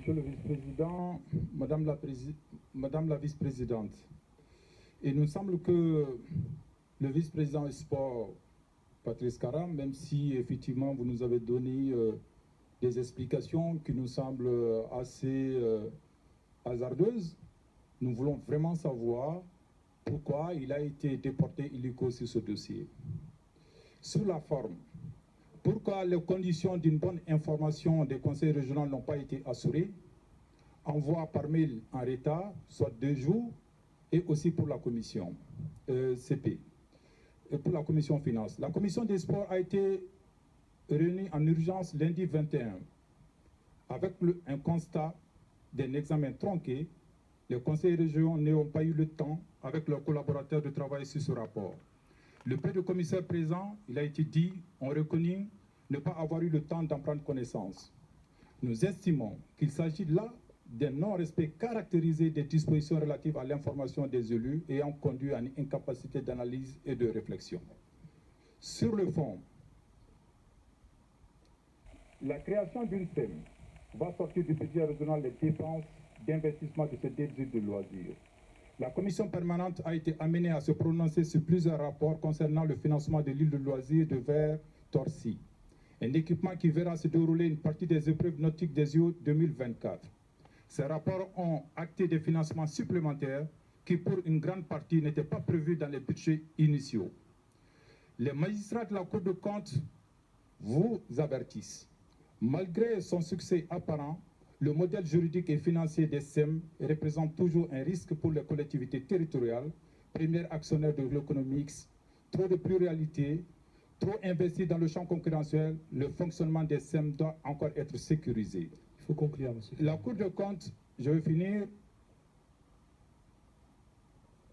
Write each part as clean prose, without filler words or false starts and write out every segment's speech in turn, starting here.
Monsieur le vice-président, Madame la vice-présidente, il nous semble que le vice-président sport, Patrice Karam, même si effectivement vous nous avez donné des explications qui nous semblent assez hasardeuses, nous voulons vraiment savoir pourquoi il a été déporté illico sur ce dossier. Sur la forme, pourquoi les conditions d'une bonne information des conseils régionaux n'ont pas été assurées? Envoi par mail en retard, soit 2 jours, et aussi pour la commission CP, et pour la commission finance. La commission des sports a été réunie en urgence lundi 21, avec un constat d'un examen tronqué. Les conseils régionaux n'ont pas eu le temps, avec leurs collaborateurs, de travailler sur ce rapport. Le peu de commissaires présents, il a été dit, ont reconnu ne pas avoir eu le temps d'en prendre connaissance. Nous estimons qu'il s'agit là d'un non-respect caractérisé des dispositions relatives à l'information des élus ayant conduit à une incapacité d'analyse et de réflexion. Sur le fond, la création d'une SEM va sortir du budget régional les dépenses d'investissement de ce début de loisirs. La commission permanente a été amenée à se prononcer sur plusieurs rapports concernant le financement de l'île de loisirs de Vers-Torcy, un équipement qui verra se dérouler une partie des épreuves nautiques des JO 2024. Ces rapports ont acté des financements supplémentaires qui, pour une grande partie, n'étaient pas prévus dans les budgets initiaux. Les magistrats de la Cour des comptes vous avertissent. Malgré son succès apparent, le modèle juridique et financier des SEM représente toujours un risque pour les collectivités territoriales, premiers actionnaires de l'économie mixte. Trop de pluralité, trop investi dans le champ concurrentiel, le fonctionnement des SEM doit encore être sécurisé. Il faut conclure, monsieur. La Cour des comptes, je vais finir.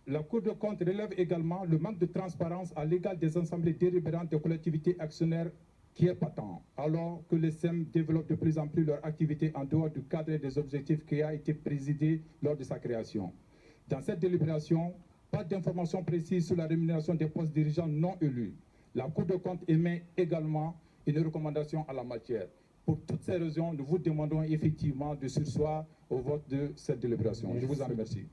La Cour des comptes relève également le manque de transparence à l'égard des assemblées délibérantes des collectivités actionnaires qui est patent, alors que les SEM développent de plus en plus leur activité en dehors du cadre et des objectifs qui a été présidé lors de sa création. Dans cette délibération, pas d'informations précises sur la rémunération des postes dirigeants non élus. La Cour des comptes émet également une recommandation à la matière. Pour toutes ces raisons, nous vous demandons effectivement de surseoir au vote de cette délibération. Je vous en remercie.